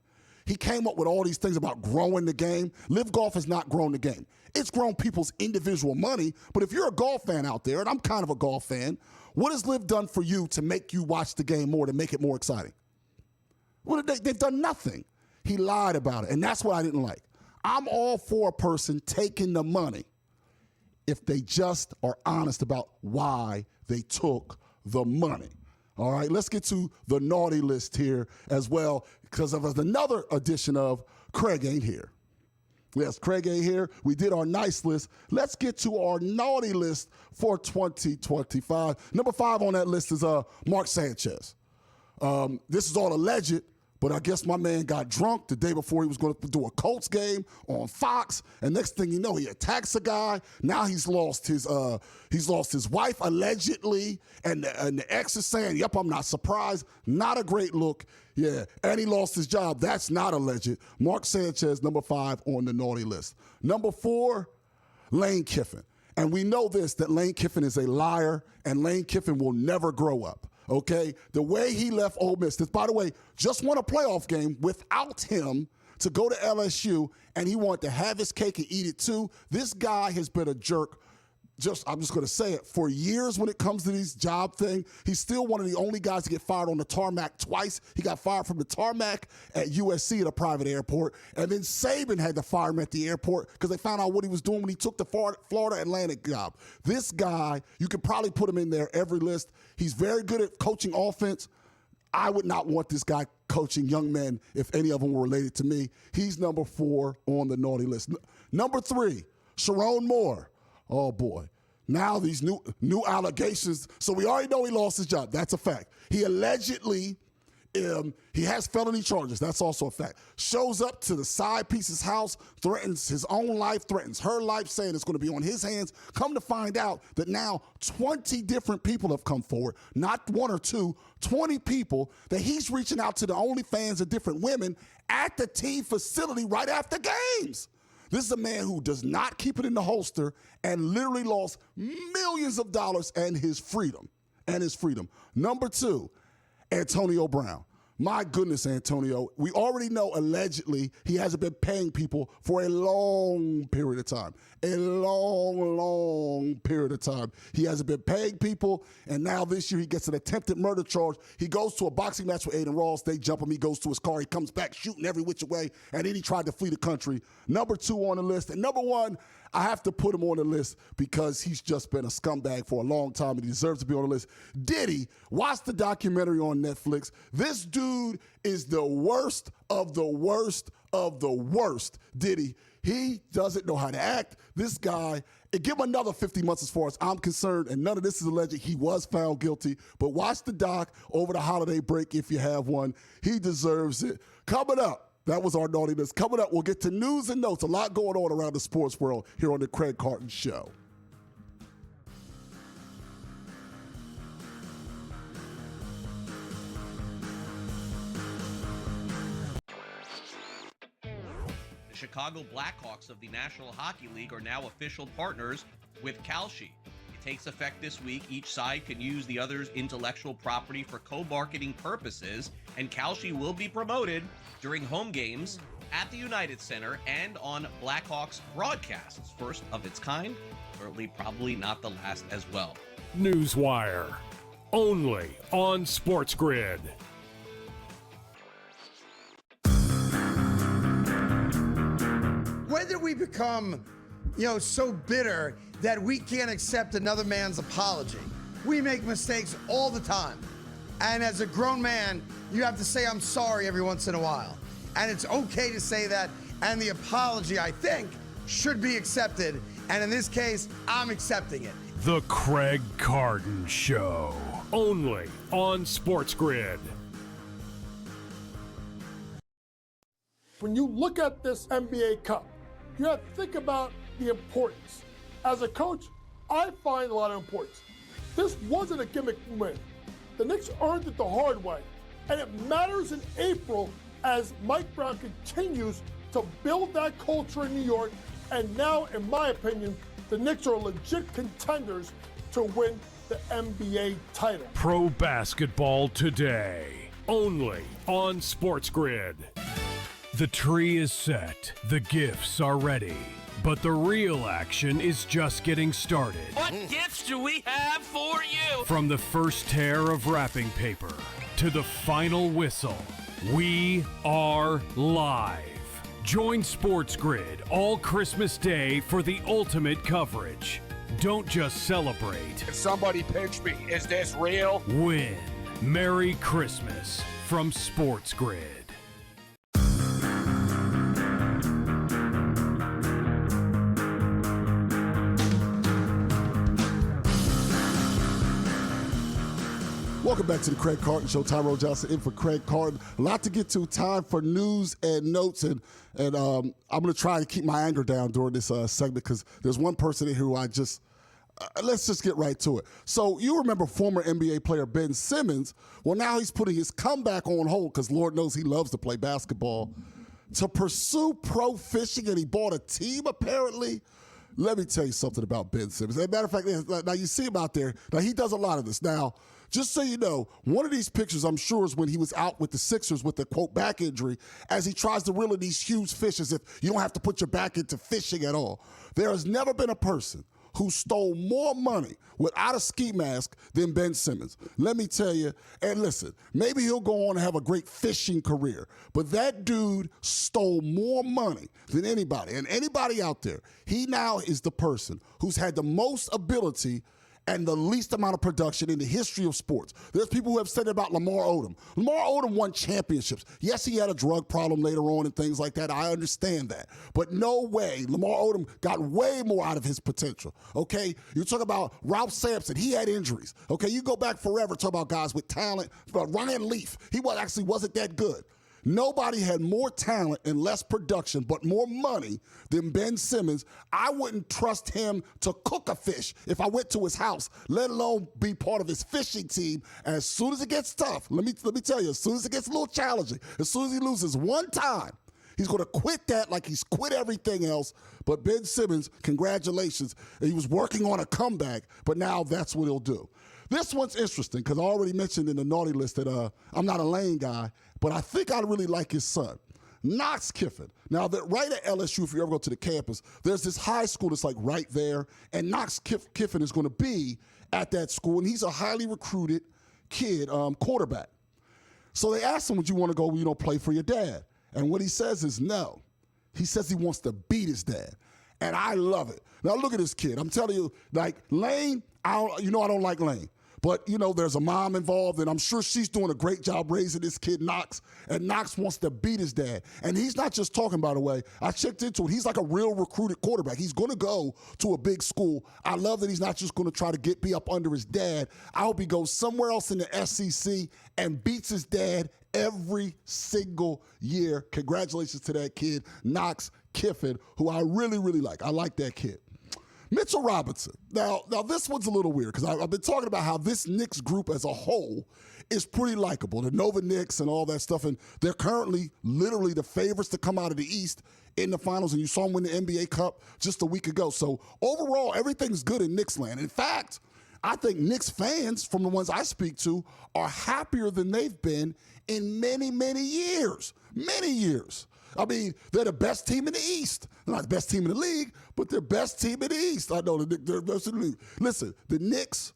He came up with all these things about growing the game. Live Golf has not grown the game. It's grown people's individual money. But if you're a golf fan out there, and I'm kind of a golf fan, what has Live done for you to make you watch the game more, to make it more exciting? Well, they've done nothing. He lied about it, and that's what I didn't like. I'm all for a person taking the money if they just are honest about why they took the money. All right, let's get to the naughty list here as well, because of another edition of Craig Ain't Here. Yes, Craig ain't here. We did our nice list. Let's get to our naughty list for 2025. Number 5 on that list is Mark Sanchez. This is all alleged, but I guess my man got drunk the day before he was going to do a Colts game on Fox, and next thing you know, he attacks a guy. Now he's lost his wife allegedly, and the ex is saying, "Yep, I'm not surprised." Not a great look. Yeah, and he lost his job. That's not alleged. Mark Sanchez, number 5 on the naughty list. Number 4, Lane Kiffin. And we know this, that Lane Kiffin is a liar, and Lane Kiffin will never grow up, okay? The way he left Ole Miss, this, by the way, just won a playoff game without him to go to LSU, and he wanted to have his cake and eat it too. This guy has been a jerk. I'm just going to say it, for years when it comes to these job thing. He's still one of the only guys to get fired on the tarmac twice. He got fired from the tarmac at USC at a private airport, and then Saban had to fire him at the airport because they found out what he was doing when he took the Florida Atlantic job. This guy, you could probably put him in there every list. He's very good at coaching offense. I would not want this guy coaching young men if any of them were related to me. He's number 4 on the naughty list. Number 3, Sharon Moore. Oh, boy. Now these new allegations. So we already know he lost his job. That's a fact. He allegedly, he has felony charges. That's also a fact. Shows up to the side piece's house, threatens his own life, threatens her life, saying it's going to be on his hands. Come to find out that now 20 different people have come forward, not 1 or 2, 20 people, that he's reaching out to the OnlyFans of different women at the team facility right after games. This is a man who does not keep it in the holster and literally lost millions of dollars and his freedom. Number 2, Antonio Brown. My goodness, Antonio. We already know allegedly he hasn't been paying people for a long period of time. A long period of time. He hasn't been paying people, and now this year he gets an attempted murder charge. He goes to a boxing match with Aiden Ross. They jump him. He goes to his car. He comes back shooting every which way, and then he tried to flee the country. Number 2 on the list. And number 1, I have to put him on the list because he's just been a scumbag for a long time and he deserves to be on the list. Diddy, watch the documentary on Netflix. This dude is the worst of the worst of the worst. Diddy, he doesn't know how to act. This guy, give him another 50 months as far as I'm concerned, and none of this is alleged. He was found guilty, but watch the doc over the holiday break if you have one. He deserves it. Coming up, that was our naughty list. Coming up, we'll get to news and notes. A lot going on around the sports world here on the Craig Carton Show. The Chicago Blackhawks of the National Hockey League are now official partners with Kalshi. It takes effect this week. Each side can use the other's intellectual property for co-marketing purposes, and Kalshi will be promoted during home games at the United Center and on Blackhawks broadcasts. First of its kind, certainly probably not the last as well. Newswire, only on SportsGrid. Whether we become, so bitter that we can't accept another man's apology. We make mistakes all the time. And as a grown man, you have to say, I'm sorry every once in a while. And it's okay to say that. And the apology, I think, should be accepted. And in this case, I'm accepting it. The Craig Carton Show, only on SportsGrid. When you look at this NBA Cup, you have to think about the importance. As a coach, I find a lot of importance. This wasn't a gimmick win. The Knicks earned it the hard way, and it matters in April as Mike Brown continues to build that culture in New York, and now, in my opinion, the Knicks are legit contenders to win the NBA title. Pro basketball today, only on SportsGrid. The tree is set, the gifts are ready, but the real action is just getting started. What gifts do we have for you? From the first tear of wrapping paper to the final whistle, we are live. Join SportsGrid all Christmas Day for the ultimate coverage. Don't just celebrate. Somebody pinch me. Is this real? Win. Merry Christmas from SportsGrid. Welcome back to the Craig Carton Show. Tyrone Johnson in for Craig Carton. A lot to get to. Time for news and notes. And I'm going to try to keep my anger down during this segment because there's one person in here who I just let's just get right to it. So you remember former NBA player Ben Simmons. Well, now he's putting his comeback on hold because Lord knows he loves to play basketball to pursue pro fishing, and he bought a team apparently. Let me tell you something about Ben Simmons. As a matter of fact, now you see him out there. Now, he does a lot of this. Now, just so you know, one of these pictures, I'm sure, is when he was out with the Sixers with the, quote, back injury, as he tries to reel in these huge fish as if you don't have to put your back into fishing at all. There has never been a person who stole more money without a ski mask than Ben Simmons. Let me tell you, and listen, maybe he'll go on and have a great fishing career, but that dude stole more money than anybody. And anybody out there, he now is the person who's had the most ability and the least amount of production in the history of sports. There's people who have said about Lamar Odom. Lamar Odom won championships. Yes, he had a drug problem later on and things like that. I understand that. But no way. Lamar Odom got way more out of his potential, okay? You talk about Ralph Sampson. He had injuries, okay? You go back forever, talk about guys with talent. Ryan Leaf, he actually wasn't that good. Nobody had more talent and less production, but more money than Ben Simmons. I wouldn't trust him to cook a fish if I went to his house, let alone be part of his fishing team. As soon as it gets tough, let me tell you, as soon as it gets a little challenging, as soon as he loses one time, he's going to quit that like he's quit everything else. But Ben Simmons, congratulations. He was working on a comeback, but now that's what he'll do. This one's interesting because I already mentioned in the naughty list that I'm not a Lane guy, but I think I really like his son, Knox Kiffin. Now, right at LSU, if you ever go to the campus, there's this high school that's like right there, and Knox Kiffin is going to be at that school, and he's a highly recruited kid, quarterback. So they asked him, would you want to go, play for your dad? And what he says is no. He says he wants to beat his dad, and I love it. Now, look at this kid. I'm telling you, like, Lane, I don't like Lane. But, there's a mom involved, and I'm sure she's doing a great job raising this kid, Knox, and Knox wants to beat his dad. And he's not just talking, by the way. I checked into it. He's like a real recruited quarterback. He's going to go to a big school. I love that he's not just going to try to be up under his dad. I hope he goes somewhere else in the SEC and beats his dad every single year. Congratulations to that kid, Knox Kiffin, who I really, really like. I like that kid. Mitchell Robinson. Now this one's a little weird because I've been talking about how this Knicks group as a whole is pretty likable. The Nova Knicks and all that stuff, and they're currently literally the favorites to come out of the East in the finals, and you saw them win the NBA Cup just a week ago. So overall, everything's good in Knicks land. In fact, I think Knicks fans, from the ones I speak to, are happier than they've been in many, many years. Many years. I mean, they're the best team in the East. They're not the best team in the league, but they're best team in the East. I know they're the best in the league. Listen, the Knicks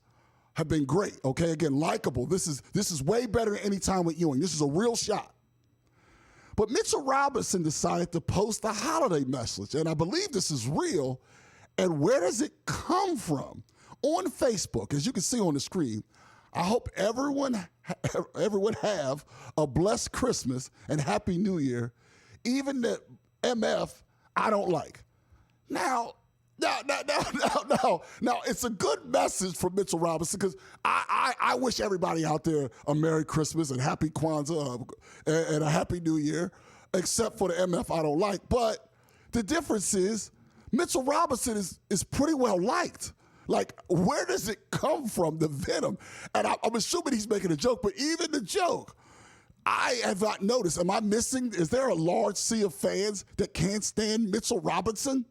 have been great, okay? Again, likable. This is way better than any time with Ewing. This is a real shot. But Mitchell Robinson decided to post a holiday message, and I believe this is real. And where does it come from? On Facebook, as you can see on the screen, I hope everyone have a blessed Christmas and Happy New Year. Even the MF, I don't like. Now, it's a good message from Mitchell Robinson because I wish everybody out there a Merry Christmas and Happy Kwanzaa and a Happy New Year, except for the MF I don't like. But the difference is Mitchell Robinson is pretty well liked. Like, where does it come from, the venom? And I'm assuming he's making a joke, but even the joke, I have not noticed. Am I missing? Is there a large sea of fans that can't stand Mitchell Robinson?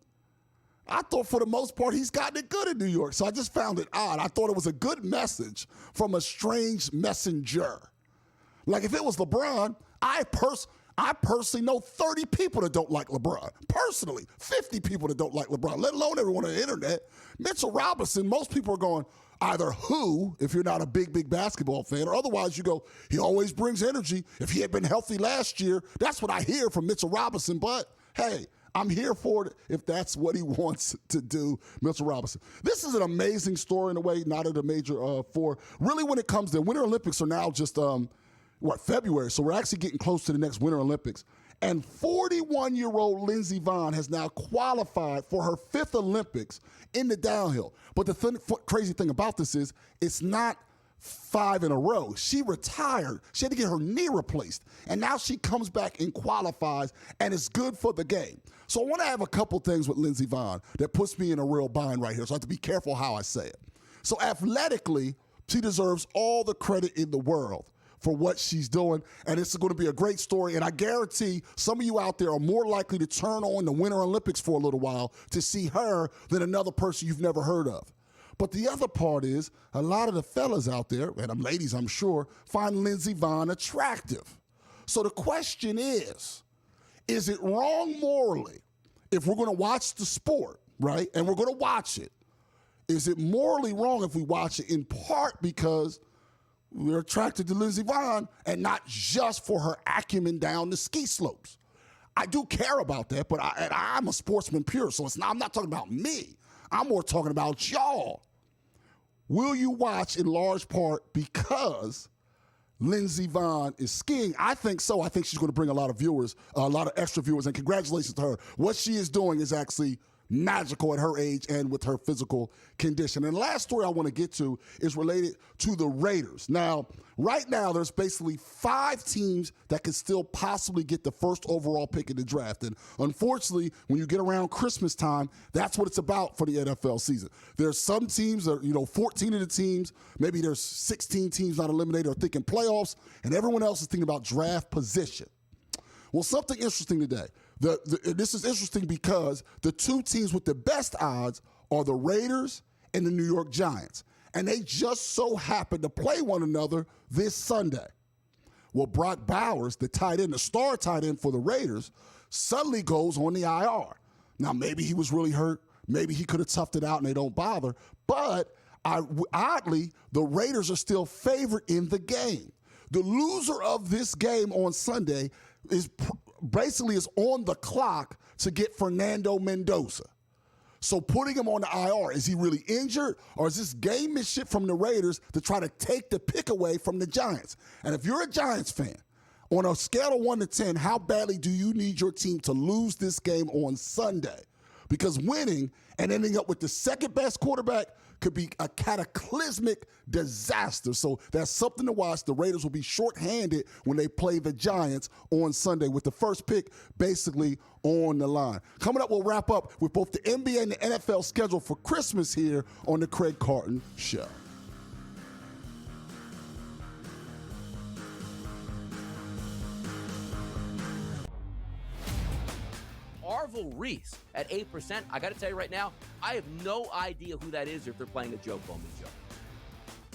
I thought for the most part he's gotten it good in New York, so I just found it odd. I thought it was a good message from a strange messenger. Like if it was LeBron, I personally know 30 people that don't like LeBron. Personally, 50 people that don't like LeBron, let alone everyone on the internet. Mitchell Robinson, most people are going, either who, if you're not a big basketball fan, or otherwise you go, he always brings energy. If he had been healthy last year, that's what I hear from Mitchell Robinson. But, hey, I'm here for it if that's what he wants to do, Mitchell Robinson. This is an amazing story in a way, not at a major four. Really, when it comes to Winter Olympics are now just, February. So we're actually getting close to the next Winter Olympics. And 41-year-old Lindsey Vonn has now qualified for her 5th Olympics in the downhill. But the crazy thing about this is it's not 5 in a row. She retired. She had to get her knee replaced. And now she comes back and qualifies, and it's good for the game. So I want to have a couple things with Lindsey Vonn that puts me in a real bind right here. So I have to be careful how I say it. So athletically, she deserves all the credit in the world for what she's doing, and it's going to be a great story. And I guarantee some of you out there are more likely to turn on the Winter Olympics for a little while to see her than another person you've never heard of. But the other part is a lot of the fellas out there, and ladies I'm sure, find Lindsey Vonn attractive. So the question is it wrong morally if we're going to watch the sport, right, and we're going to watch it? Is it morally wrong if we watch it in part because we're attracted to Lindsey Vonn and not just for her acumen down the ski slopes? I do care about that, but I'm a sportsman pure, so I'm not talking about me. I'm more talking about y'all. Will you watch in large part because Lindsey Vonn is skiing? I think so. I think she's going to bring a lot of viewers, a lot of extra viewers, and congratulations to her. What she is doing is actually magical at her age and with her physical condition. And the last story I want to get to is related to the Raiders. Now, right now, there's basically 5 teams that could still possibly get the first overall pick in the draft. And unfortunately, when you get around Christmas time, that's what it's about for the NFL season. There's some teams that, 14 of the teams, maybe there's 16 teams not eliminated, are thinking playoffs, and everyone else is thinking about draft position. Well, something interesting today. This is interesting because the 2 teams with the best odds are the Raiders and the New York Giants. And they just so happen to play one another this Sunday. Well, Brock Bowers, the tight end, the star tight end for the Raiders, suddenly goes on the IR. Now, maybe he was really hurt. Maybe he could have toughed it out and they don't bother. But oddly, the Raiders are still favored in the game. The loser of this game on Sunday is on the clock to get Fernando Mendoza. So putting him on the IR, is he really injured, or is this gamemanship from the Raiders to try to take the pick away from the Giants? And if you're a Giants fan, on a scale of 1 to 10, how badly do you need your team to lose this game on Sunday? Because winning and ending up with the second best quarterback could be a cataclysmic disaster. So that's something to watch. The Raiders will be shorthanded when they play the Giants on Sunday with the first pick basically on the line. Coming up, we'll wrap up with both the NBA and the NFL schedule for Christmas here on the Craig Carton Show. Arvil Reese at 8%. I got to tell you right now, I have no idea who that is or if they're playing a joke on me, Joe.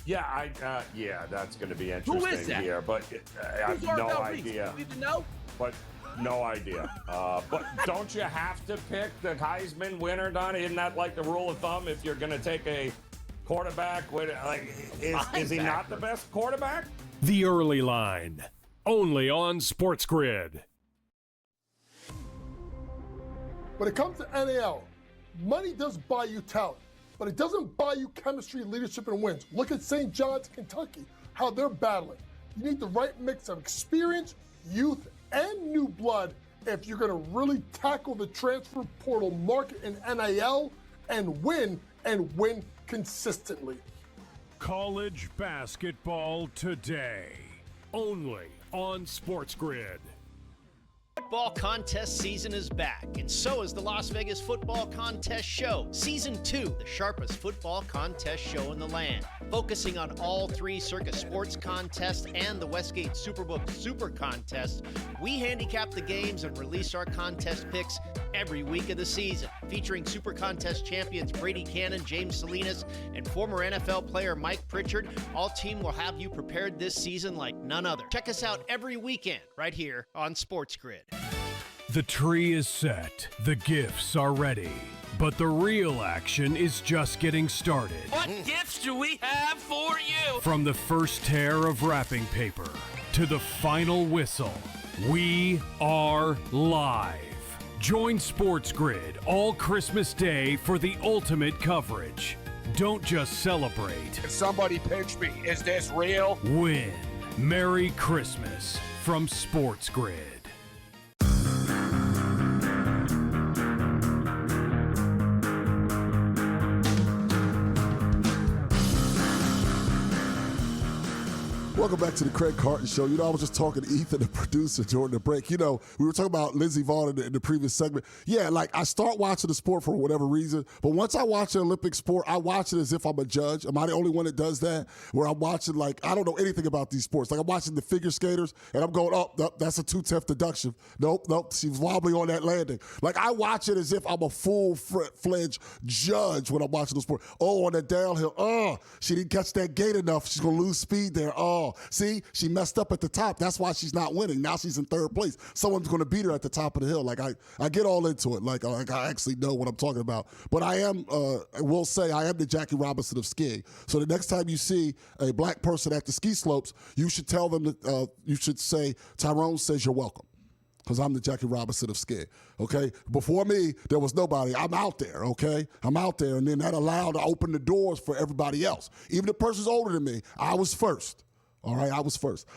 Yeah, that's going to be interesting. Who is that? Here, but I have no idea. You even know? But no idea. But don't you have to pick the Heisman winner, Don? Isn't that like the rule of thumb? If you're going to take a quarterback, is he not the best quarterback? The Early Line, only on SportsGrid. When it comes to NAL, money does buy you talent, but it doesn't buy you chemistry, leadership, and wins. Look at St. John's, Kentucky, how they're battling. You need the right mix of experience, youth, and new blood if you're going to really tackle the transfer portal market in NIL and win consistently. College basketball today, only on SportsGrid. Football contest season is back, and so is the Las Vegas Football Contest Show. Season 2, the sharpest football contest show in the land. Focusing on all 3 Circus Sports contests and the Westgate Superbook Super Contest, we handicap the games and release our contest picks every week of the season. Featuring Super Contest champions Brady Cannon, James Salinas, and former NFL player Mike Pritchard, all team will have you prepared this season like none other. Check us out every weekend right here on SportsGrid. The tree is set, the gifts are ready, but the real action is just getting started. What gifts do we have for you? From the first tear of wrapping paper to the final whistle, we are live. Join SportsGrid all Christmas Day for the ultimate coverage. Don't just celebrate. Somebody pinch me. Is this real? Win. Merry Christmas from SportsGrid. Welcome back to the Craig Carton Show. I was just talking to Ethan, the producer, during the break. We were talking about Lindsey Vonn in the previous segment. Yeah, I start watching the sport for whatever reason, but once I watch an Olympic sport, I watch it as if I'm a judge. Am I the only one that does that? Where I'm watching, I don't know anything about these sports. I'm watching the figure skaters, and I'm going, oh, nope, that's a 210 deduction. Nope, she was wobbling on that landing. I watch it as if I'm a full-fledged judge when I'm watching the sport. Oh, on that downhill, she didn't catch that gate enough. She's going to lose speed there. See, she messed up at the top. That's why she's not winning. Now she's in third place. Someone's going to beat her at the top of the hill. I get all into it. I actually know what I'm talking about. But I will say I am the Jackie Robinson of skiing. So the next time you see a black person at the ski slopes, you should tell them you should say, Tyrone says you're welcome. Because I'm the Jackie Robinson of skiing, okay? Before me, there was nobody. I'm out there, okay? I'm out there, and then that allowed to open the doors for everybody else. Even the person's older than me, I was first. All right, I was first.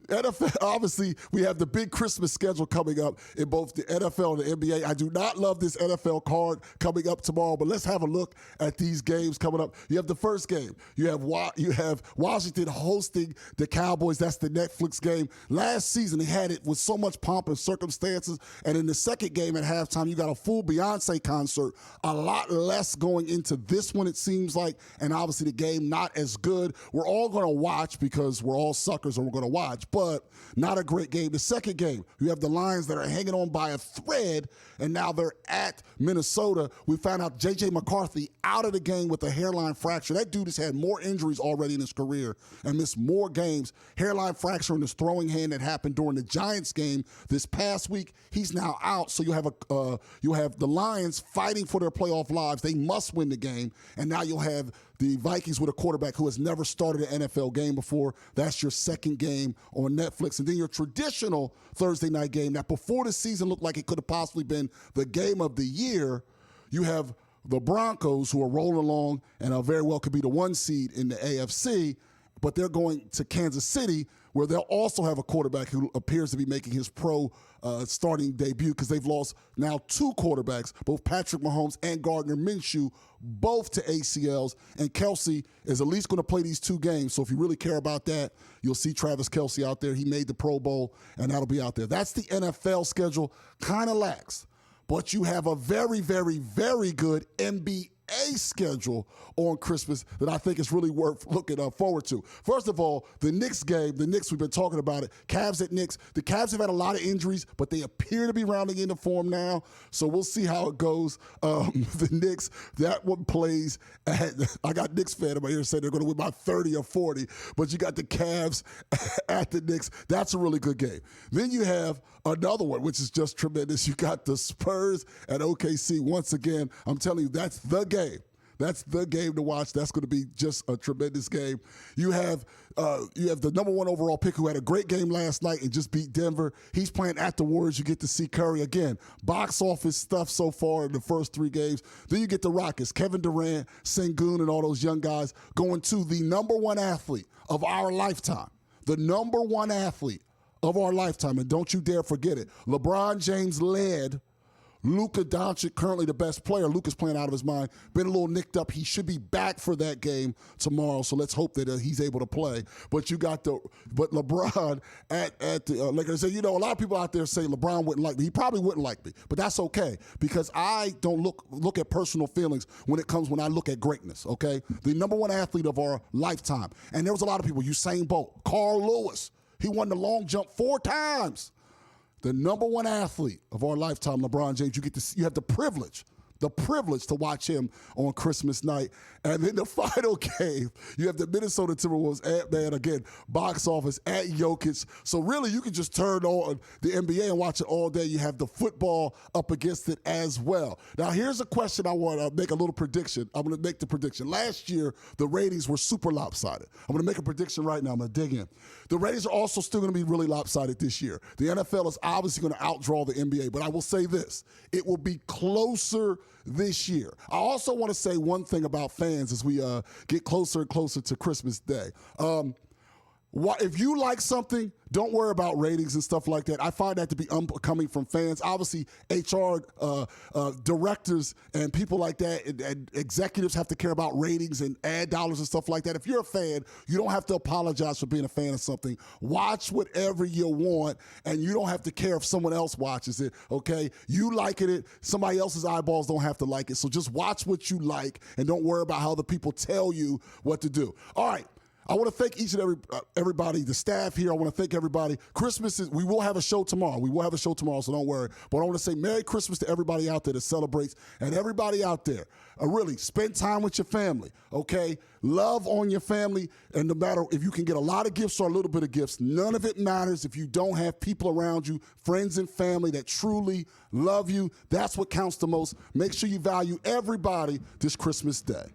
NFL, obviously, we have the big Christmas schedule coming up in both the NFL and the NBA. I do not love this NFL card coming up tomorrow, but let's have a look at these games coming up. You have the first game. You have Washington hosting the Cowboys. That's the Netflix game. Last season, they had it with so much pomp and circumstances, and in the second game at halftime, you got a full Beyonce concert. A lot less going into this one, it seems like, and obviously the game not as good. We're all going to watch because we're all suckers and we're going to watch, but not a great game. The second game, you have the Lions that are hanging on by a thread, and now they're at Minnesota. We found out J.J. McCarthy out of the game with a hairline fracture. That dude has had more injuries already in his career and missed more games. Hairline fracture in his throwing hand that happened during the Giants game this past week. He's now out, so you have the Lions fighting for their playoff lives. They must win the game, and now you'll have the Vikings with a quarterback who has never started an NFL game before. That's your second game on Netflix. And then your traditional Thursday night game that before the season looked like it could have possibly been the game of the year. You have the Broncos who are rolling along and very well could be the 1 seed in the AFC, but they're going to Kansas City where they'll also have a quarterback who appears to be making his pro starting debut because they've lost now 2 quarterbacks, both Patrick Mahomes and Gardner Minshew, both to ACLs. And Kelsey is at least going to play these 2 games. So if you really care about that, you'll see Travis Kelsey out there. He made the Pro Bowl, and that'll be out there. That's the NFL schedule. Kind of lax. But you have a very, very, very good NBA schedule on Christmas that I think is really worth looking forward to. First of all, the Knicks game, we've been talking about it, Cavs at Knicks. The Cavs have had a lot of injuries, but they appear to be rounding into form now, so we'll see how it goes. The Knicks, that one plays at, I got Knicks fan in my ear saying they're going to win by 30 or 40, but you got the Cavs at the Knicks. That's a really good game. Then you have another one, which is just tremendous. You got the Spurs at OKC. Once again, I'm telling you, that's the game. That's the game to watch. That's going to be just a tremendous game. You have the number 1 overall pick who had a great game last night and just beat Denver. He's playing at the Warriors. You get to see Curry again. Box office stuff so far in the first 3 games. Then you get the Rockets, Kevin Durant, Sengun, and all those young guys going to the number 1 athlete of our lifetime. The number 1 athlete of our lifetime. And don't you dare forget it. LeBron James led Luka Doncic, currently the best player. Luka's playing out of his mind. Been a little nicked up. He should be back for that game tomorrow, so let's hope that he's able to play. But you got LeBron at the Lakers. So, a lot of people out there say LeBron wouldn't like me. He probably wouldn't like me, but that's okay because I don't look at personal feelings when I look at greatness, okay? The number 1 athlete of our lifetime. And there was a lot of people, Usain Bolt, Carl Lewis. He won the long jump 4 times. The number 1 athlete of our lifetime, LeBron James, you have the privilege to watch him on Christmas night. And then the final game, you have the Minnesota Timberwolves Ant-Man, again, box office at Jokic. So really, you can just turn on the NBA and watch it all day. You have the football up against it as well. Now, here's a question I want to make a little prediction. I'm going to make the prediction. Last year, the ratings were super lopsided. I'm going to make a prediction right now. I'm going to dig in. The ratings are also still going to be really lopsided this year. The NFL is obviously going to outdraw the NBA, but I will say this. It will be closer this year. I also want to say one thing about fans as we get closer and closer to Christmas Day. If you like something, don't worry about ratings and stuff like that. I find that to be coming from fans. Obviously, HR directors and people like that and executives have to care about ratings and ad dollars and stuff like that. If you're a fan, you don't have to apologize for being a fan of something. Watch whatever you want, and you don't have to care if someone else watches it, okay? You liking it. Somebody else's eyeballs don't have to like it. So just watch what you like, and don't worry about how the people tell you what to do. All right. I want to thank each and everybody, the staff here. I want to thank everybody. We will have a show tomorrow. So don't worry. But I want to say Merry Christmas to everybody out there that celebrates, and everybody out there. Really, spend time with your family, okay? Love on your family, and no matter if you can get a lot of gifts or a little bit of gifts, none of it matters if you don't have people around you, friends and family that truly love you. That's what counts the most. Make sure you value everybody this Christmas Day.